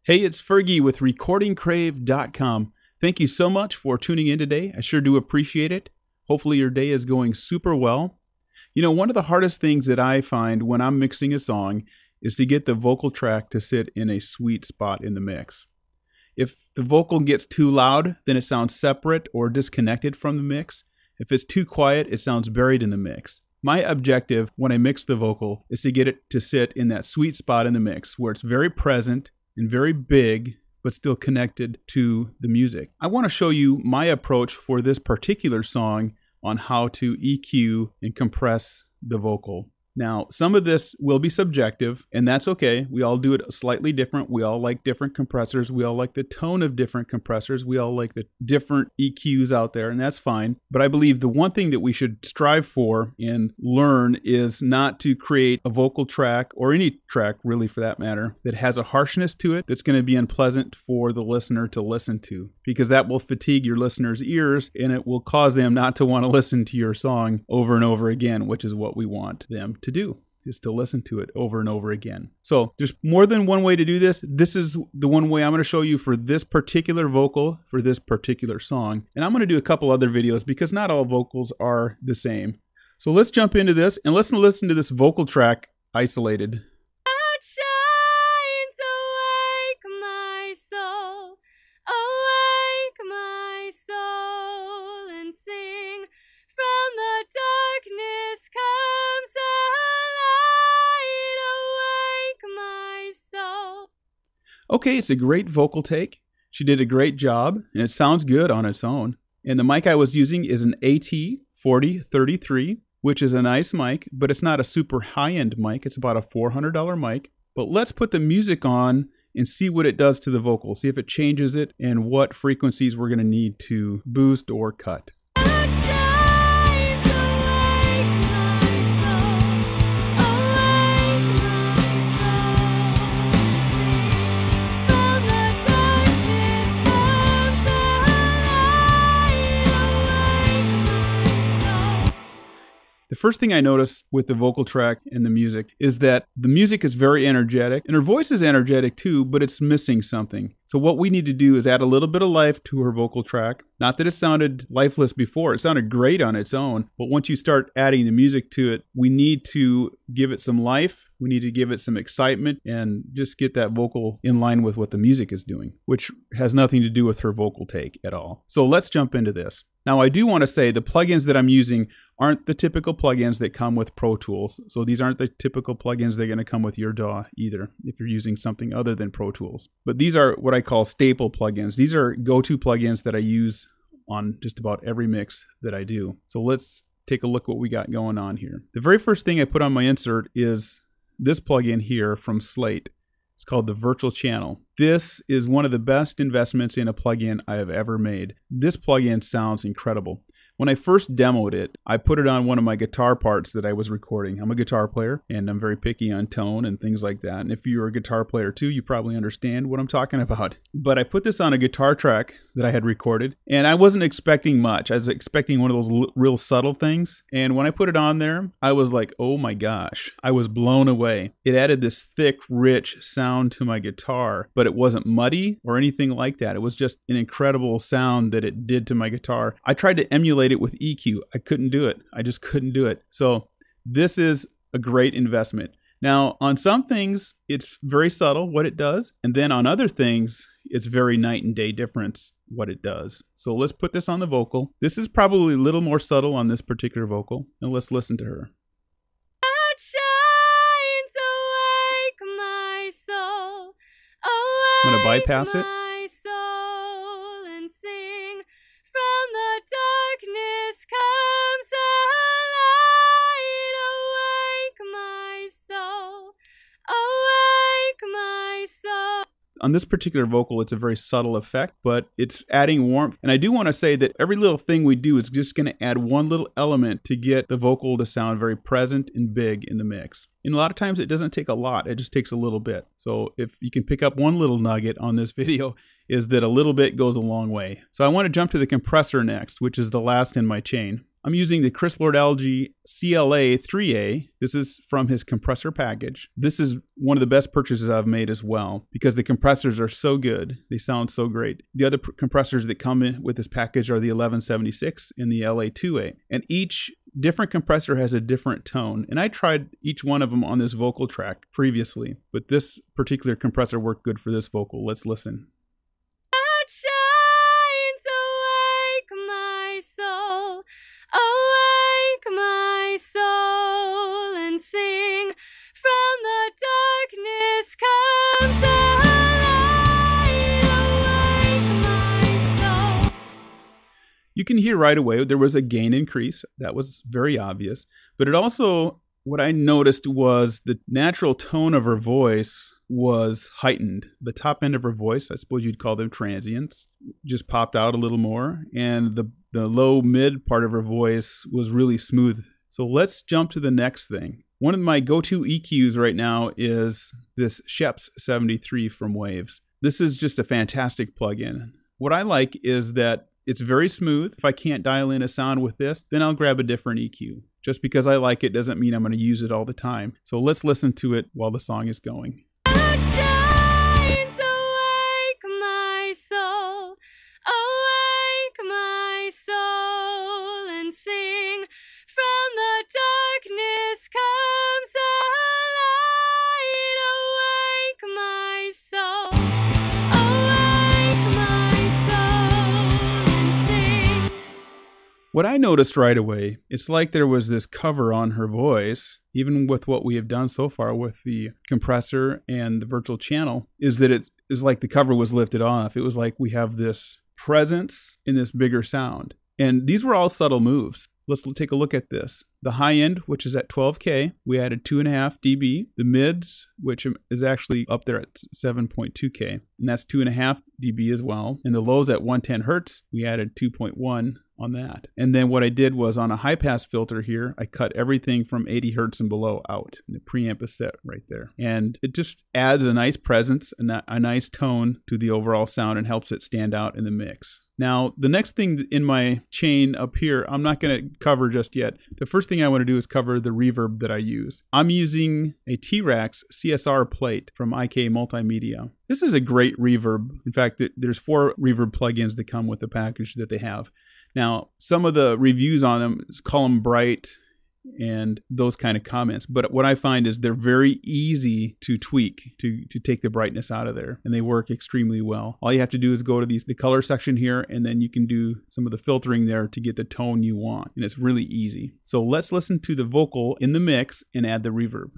Hey, it's Fergie with RecordingCrave.com. Thank you so much for tuning in today. I sure do appreciate it. Hopefully your day is going super well. You know, one of the hardest things that I find when I'm mixing a song is to get the vocal track to sit in a sweet spot in the mix. If the vocal gets too loud, then it sounds separate or disconnected from the mix. If it's too quiet, it sounds buried in the mix. My objective when I mix the vocal is to get it to sit in that sweet spot in the mix where it's very present and very big, but still connected to the music. I want to show you my approach for this particular song on how to EQ and compress the vocal. Now, some of this will be subjective, and that's okay. We all do it slightly different. We all like different compressors. We all like the tone of different compressors. We all like the different EQs out there, and that's fine. But I believe the one thing that we should strive for and learn is not to create a vocal track, or any track really for that matter, that has a harshness to it that's going to be unpleasant for the listener to listen to, because that will fatigue your listener's ears, and it will cause them not to want to listen to your song over and over again, which is what we want them to do, is to listen to it over and over again. So there's more than one way to do this. This is the one way I'm going to show you for this particular vocal, for this particular song. And I'm going to do a couple other videos because not all vocals are the same. So let's jump into this and let's listen to this vocal track isolated. Shines, awake my soul, and sing. From the darkness comes a light, awake my soul. Okay, it's a great vocal take. She did a great job, and it sounds good on its own. And the mic I was using is an AT4033, which is a nice mic, but it's not a super high-end mic. It's about a $400 mic. But let's put the music on and see what it does to the vocal, see if it changes it and what frequencies we're going to need to boost or cut. The first thing I noticed with the vocal track and the music is that the music is very energetic, and her voice is energetic too, but it's missing something. So what we need to do is add a little bit of life to her vocal track. Not that it sounded lifeless before, it sounded great on its own, but once you start adding the music to it, we need to give it some life. We need to give it some excitement and just get that vocal in line with what the music is doing, which has nothing to do with her vocal take at all. So let's jump into this. Now, I do want to say the plugins that I'm using aren't the typical plugins that come with Pro Tools. So these aren't the typical plugins that are going to come with your DAW either, if you're using something other than Pro Tools. But these are what I call staple plugins. These are go-to plugins that I use on just about every mix that I do. So let's take a look what we got going on here. The very first thing I put on my insert is this plugin here from Slate. It's called the Virtual Channel. This is one of the best investments in a plugin I have ever made. This plugin sounds incredible. When I first demoed it, I put it on one of my guitar parts that I was recording. I'm a guitar player, and I'm very picky on tone and things like that. And if you're a guitar player too, you probably understand what I'm talking about. But I put this on a guitar track that I had recorded, and I wasn't expecting much. I was expecting one of those real subtle things. And when I put it on there, I was like, oh my gosh, I was blown away. It added this thick, rich sound to my guitar, but it wasn't muddy or anything like that. It was just an incredible sound that it did to my guitar. I tried to emulate it with EQ. I couldn't do it. I just couldn't do it. So this is a great investment. Now, on some things, it's very subtle what it does. And then on other things, it's very night and day difference what it does. So let's put this on the vocal. This is probably a little more subtle on this particular vocal. And let's listen to her. Shines, awake my soul, I'm going to bypass it. my soul, and sing. From the darkness comes a light, awake my soul, awake my soul. On this particular vocal, it's a very subtle effect, but it's adding warmth. And I do want to say that every little thing we do is just going to add one little element to get the vocal to sound very present and big in the mix. And a lot of times it doesn't take a lot, it just takes a little bit. So if you can pick up one little nugget on this video, is that a little bit goes a long way. So I want to jump to the compressor next, which is the last in my chain. I'm using the Lord Alge CLA 3A. This is from his compressor package. This is one of the best purchases I've made as well because the compressors are so good. They sound so great. The other compressors that come in with this package are the 1176 and the LA 2A. And each different compressor has a different tone. And I tried each one of them on this vocal track previously, but this particular compressor worked good for this vocal. Let's listen. Shines, awake my soul, awake my soul, and sing. From the darkness comes a light, awake my soul. You can hear right away there was a gain increase. That was very obvious. But it also, what I noticed was the natural tone of her voice was heightened. The top end of her voice, I suppose you'd call them transients, just popped out a little more. And the low mid part of her voice was really smooth. So let's jump to the next thing. One of my go-to EQs right now is this Schepps 73 from Waves. This is just a fantastic plugin. What I like is that it's very smooth. If I can't dial in a sound with this, then I'll grab a different EQ. Just because I like it doesn't mean I'm going to use it all the time. So let's listen to it while the song is going. Shines, awake my soul, awake my soul, and sing. From the darkness comes a light, awake my soul, awake my soul, and sing. What I noticed right away, it's like there was this cover on her voice, even with what we have done so far with the compressor and the virtual channel, is that it is like the cover was lifted off. It was like we have this presence in this bigger sound. And these were all subtle moves. Let's take a look at this. The high end, which is at 12K, we added 2.5 dB. The mids, which is actually up there at 7.2K, and that's 2.5 dB as well. And the lows at 110 Hertz, we added 2.1 on that. And then what I did was on a high pass filter here, I cut everything from 80 Hertz and below out. And the preamp is set right there. And it just adds a nice presence and a nice tone to the overall sound and helps it stand out in the mix. Now, the next thing in my chain up here, I'm not going to cover just yet. The first thing I want to do is cover the reverb that I use. I'm using a T-Rax CSR plate from IK Multimedia. This is a great reverb. In fact, there's 4 reverb plugins that come with the package that they have. Now, some of the reviews on them call them bright and those kind of comments. But what I find is they're very easy to tweak to take the brightness out of there. And they work extremely well. All you have to do is go to the color section here, and then you can do some of the filtering there to get the tone you want. And it's really easy. So let's listen to the vocal in the mix and add the reverb.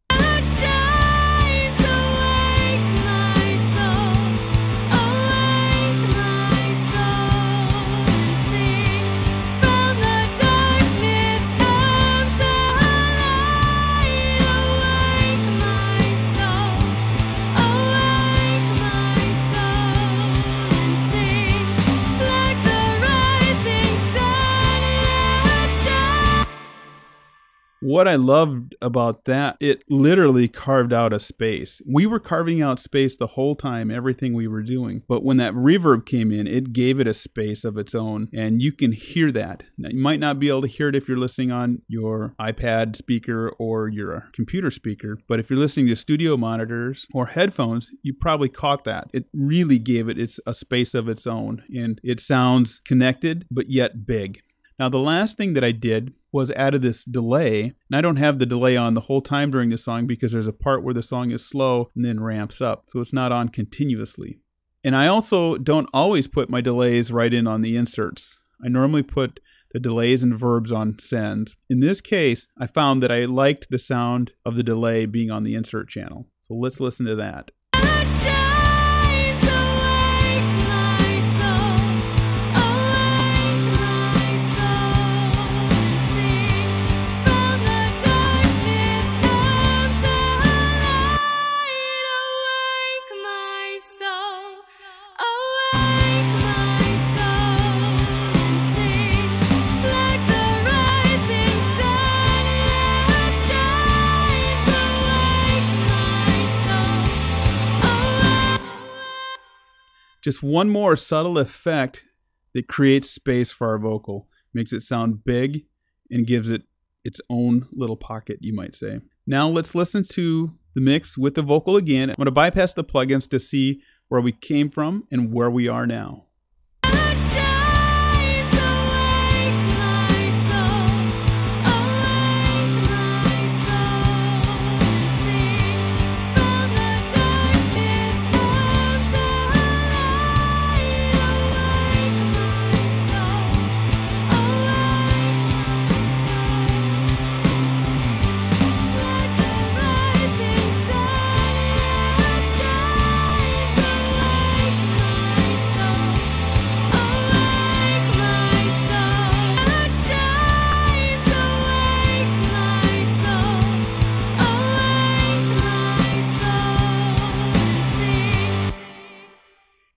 Shines, awake my soul, awake my soul, and sing. From the darkness comes a light, awake my soul, awake my soul, and sing. Like the rising sun that shines. What I loved about that, it literally carved out a space. We were carving out space the whole time, everything we were doing. But when that reverb came in, it gave it a space of its own. And you can hear that. Now, you might not be able to hear it if you're listening on your iPad speaker or your computer speaker. But if you're listening to studio monitors or headphones, you probably caught that. It really gave it a space of its own. And it sounds connected, but yet big. Now, the last thing that I did was added this delay. And I don't have the delay on the whole time during the song because there's a part where the song is slow and then ramps up. So it's not on continuously. And I also don't always put my delays right in on the inserts. I normally put the delays and verbs on sends. In this case, I found that I liked the sound of the delay being on the insert channel. So let's listen to that. Shines, awake my soul, awake my soul, and sing. From the darkness comes a light, awake my soul, awake my soul, and sing. Like the rising sun that shines, awake my soul, awake. Just one more subtle effect that creates space for our vocal. makes it sound big and gives it its own little pocket, you might say. Now let's listen to the mix with the vocal again. I'm going to bypass the plugins to see where we came from and where we are now.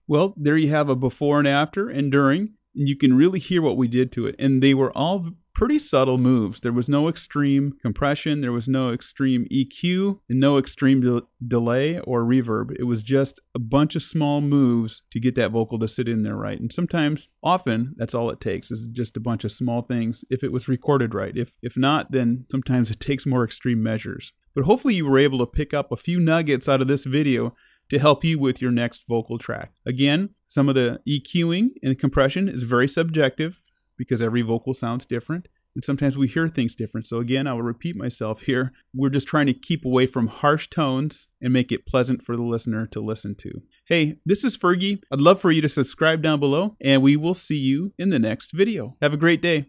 Well, there you have a before and after and during, and you can really hear what we did to it. And they were all pretty subtle moves. There was no extreme compression, there was no extreme EQ, and no extreme delay or reverb. It was just a bunch of small moves to get that vocal to sit in there right. And sometimes, often, that's all it takes, is just a bunch of small things if it was recorded right. If not, then sometimes it takes more extreme measures. But hopefully you were able to pick up a few nuggets out of this video to help you with your next vocal track. Again, some of the EQing and compression is very subjective because every vocal sounds different, and sometimes we hear things different. So again, I will repeat myself here. We're just trying to keep away from harsh tones and make it pleasant for the listener to listen to. Hey, this is Fergie. I'd love for you to subscribe down below, and we will see you in the next video. Have a great day.